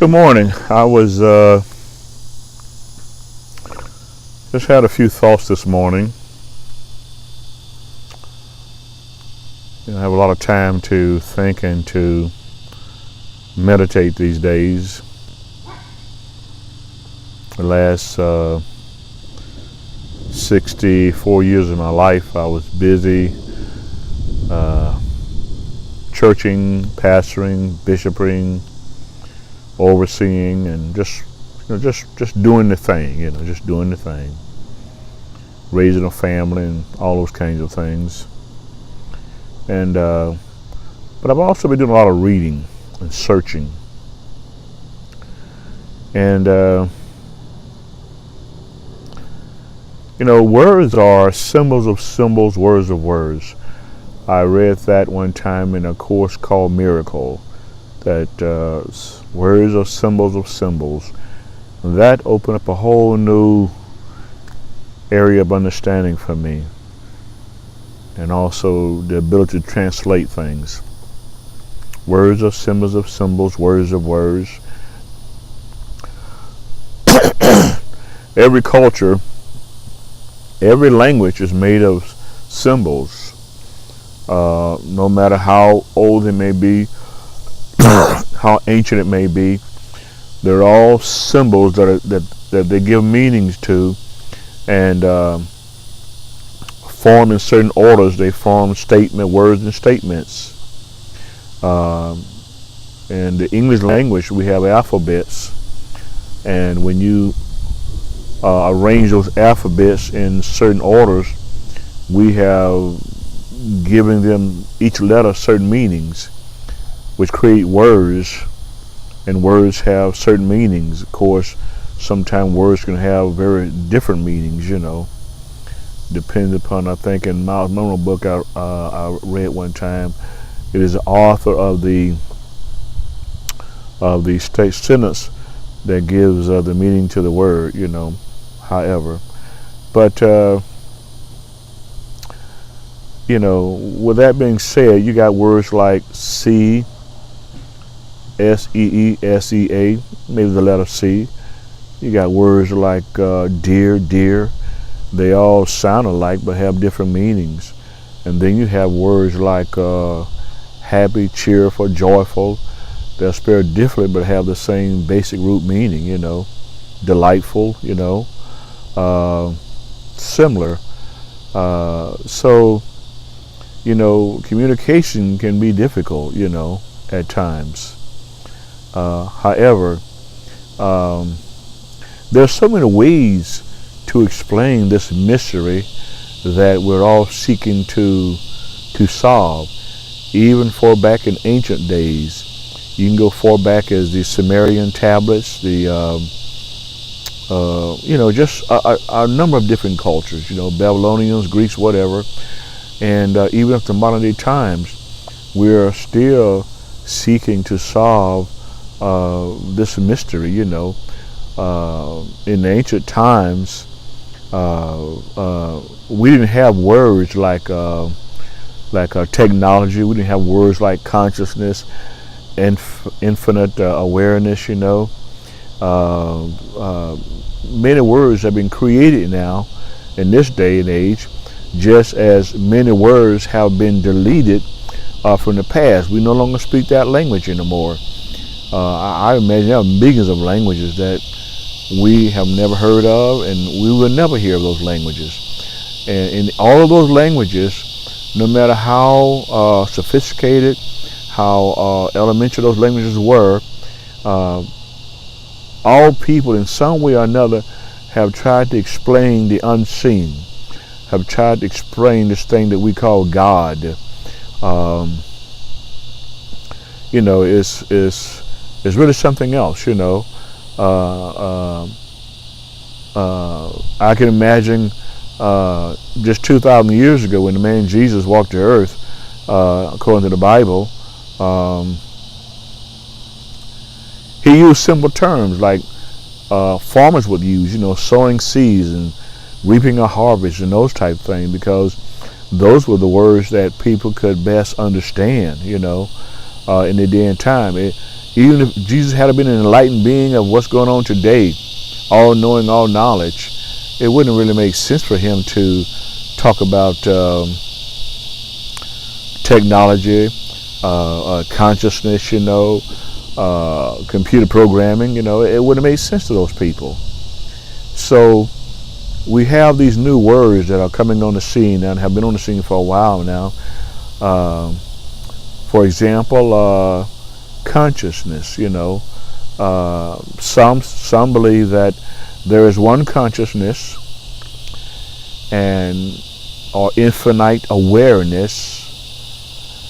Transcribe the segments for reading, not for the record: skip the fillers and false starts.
Good morning. I was just had a few thoughts this morning. I have a lot of time to think and to meditate these days. The last 64 years of my life, I was busy churching, pastoring, bishoping, overseeing, and just doing the thing, just doing the thing, raising a family and all those kinds of things. And but I've also been doing a lot of reading and searching, and words are symbols of symbols, words of words. I read that one time in a course called Miracle, that words are symbols of symbols. And that opened up a whole new area of understanding for me, and also the ability to translate things. Words are symbols of symbols, words of words. Every culture, every language is made of symbols. No matter how old it may be, how ancient it may be, they're all symbols that they give meanings to, and form in certain orders. They form words and statements. In the English language, we have alphabets, and when you arrange those alphabets in certain orders, we have given them each letter certain meanings, which create words, and words have certain meanings. Of course, sometimes words can have very different meanings, depends upon, I think in Miles Monroe book I read one time, it is the author of the state sentence that gives the meaning to the word, however. But with that being said, you got words like see, S-E-E-S-E-A, maybe the letter C. You got words like dear, dear. They all sound alike but have different meanings. And then you have words like happy, cheerful, joyful. They're spelled differently but have the same basic root meaning, delightful, similar. So communication can be difficult, at times. However, there's so many ways to explain this mystery that we're all seeking to solve. Even far back in ancient days, you can go far back as the Sumerian tablets, just a number of different cultures, Babylonians, Greeks, whatever. And even up to modern day times, we're still seeking to solve this mystery. In the ancient times, we didn't have words like technology. We didn't have words like consciousness, infinite awareness. Many words have been created now in this day and age, just as many words have been deleted from the past. We no longer speak that language anymore. I imagine there are millions of languages that we have never heard of, and we will never hear of those languages. And in all of those languages, no matter how sophisticated, how elementary those languages were, all people in some way or another have tried to explain the unseen, have tried to explain this thing that we call God. It's really something else, I can imagine just 2,000 years ago when the man Jesus walked the earth, according to the Bible, he used simple terms like farmers would use, sowing seeds and reaping a harvest and those type of things, because those were the words that people could best understand, in the day and time. Even if Jesus had been an enlightened being of what's going on today, all knowing, all knowledge, it wouldn't really make sense for him to talk about technology, consciousness, computer programming. It wouldn't make sense to those people. So we have these new words that are coming on the scene and have been on the scene for a while now. For example, consciousness. Some believe that there is one consciousness or infinite awareness,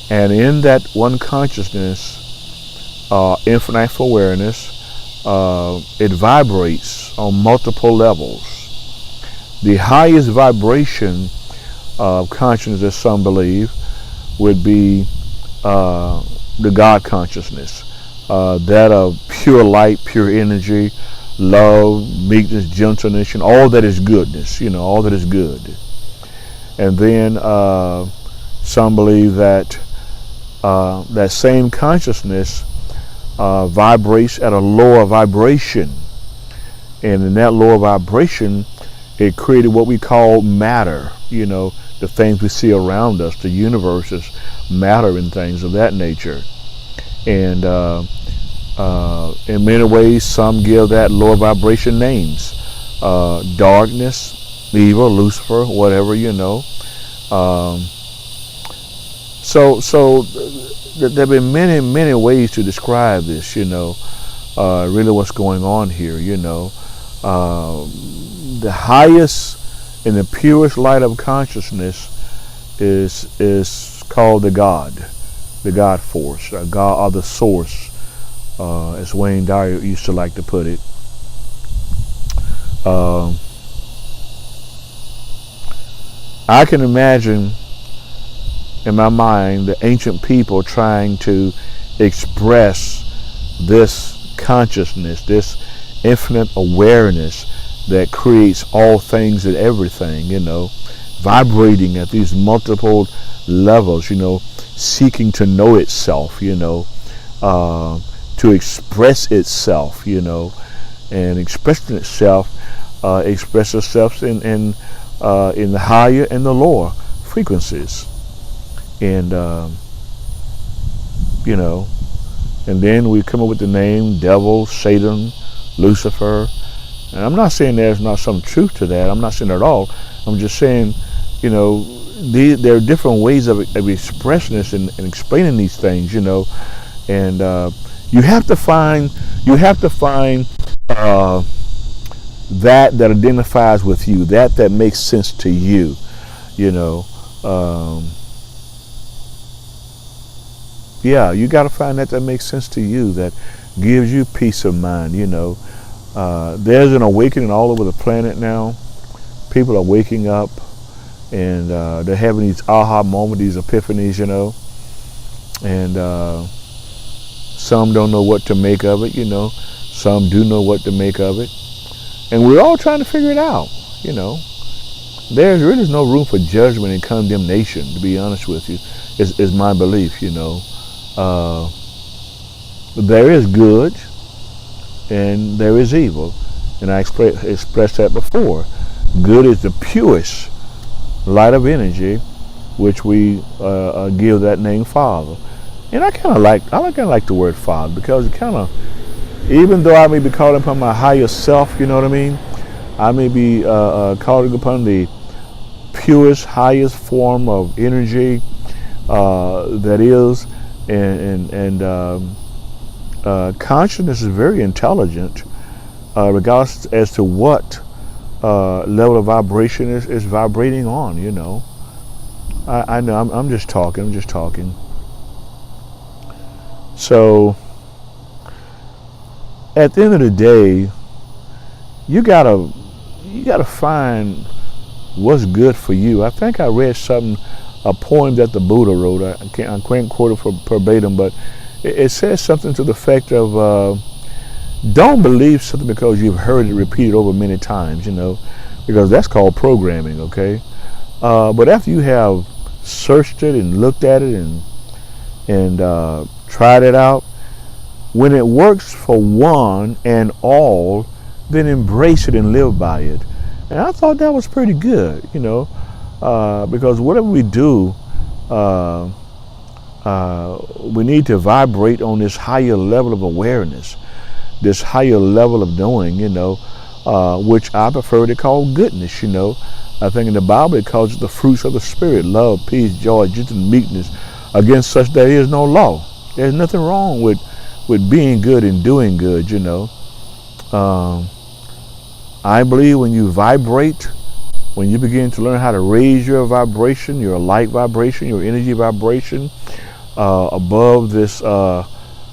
and in that one consciousness, infinite awareness, it vibrates on multiple levels. The highest vibration of consciousness, some believe, would be the God consciousness, that of pure light, pure energy, love, meekness, gentleness, and all that is goodness, all that is good. And then some believe that that same consciousness vibrates at a lower vibration. And in that lower vibration, it created what we call matter, the things we see around us, the universe is matter and things of that nature. And in many ways, some give that lower vibration names. Darkness, evil, Lucifer, whatever, So there have been many, many ways to describe this, really what's going on here, The highest and the purest light of consciousness is called the God force, God, or the source, as Wayne Dyer used to like to put it. I can imagine in my mind the ancient people trying to express this consciousness, this infinite awareness that creates all things and everything, vibrating at these multiple levels, seeking to know itself, to express itself, and expressing itself, express itself in the higher and the lower frequencies. And and then we come up with the name devil, Satan, Lucifer. And I'm not saying there's not some truth to that. I'm not saying at all. I'm just saying, there are different ways of expressing this and explaining these things, and you have to find that identifies with you, that makes sense to you, you got to find that makes sense to you, that gives you peace of mind. There's an awakening all over the planet now. People are waking up, and they're having these aha moments, these epiphanies, and some don't know what to make of it, some do know what to make of it, and we're all trying to figure it out. There's really no room for judgment and condemnation, to be honest with you, is my belief. There is good and there is evil, and I expressed that before. Good is the purest light of energy, which we give that name Father. And I kind of like the word Father, because it kind of, even though I may be calling upon my higher self, you know what I mean, I may be calling upon the purest, highest form of energy that is, and consciousness is very intelligent, regardless as to what level of vibration is vibrating on. I know I'm just talking. So at the end of the day, you gotta find what's good for you. I think I read a poem that the Buddha wrote. I can't quote it verbatim, but it says something to the effect of don't believe something because you've heard it repeated over many times, because that's called programming, okay? But after you have searched it and looked at it and tried it out, when it works for one and all, then embrace it and live by it. And I thought that was pretty good, because whatever we do, we need to vibrate on this higher level of awareness, this higher level of knowing, which I prefer to call goodness. I think in the Bible it calls it the fruits of the Spirit: love, peace, joy, gentleness, meekness. Against such there is no law. There's nothing wrong with being good and doing good. I believe when you vibrate, when you begin to learn how to raise your vibration, your light vibration, your energy vibration above this low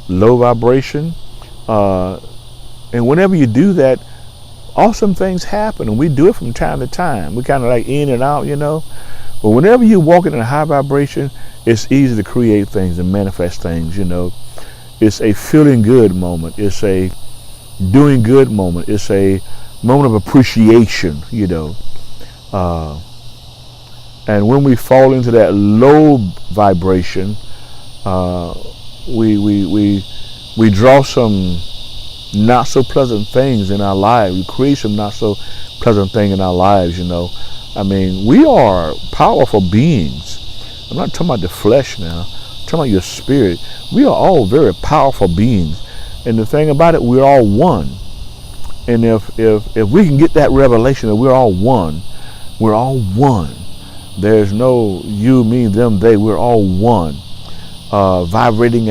vibration, and whenever you do that, awesome things happen, and we do it from time to time. We kind of like in and out, But whenever you're walking in a high vibration, it's easy to create things and manifest things, It's a feeling good moment. It's a doing good moment. It's a moment of appreciation, And when we fall into that low vibration, we draw some not so pleasant things in our lives. We create some not so pleasant things in our lives, we are powerful beings. I'm not talking about the flesh now. I'm talking about your spirit. We are all very powerful beings. And the thing about it, we're all one. And if we can get that revelation that we're all one, there's no you, me, them, they. We're all one, vibrating at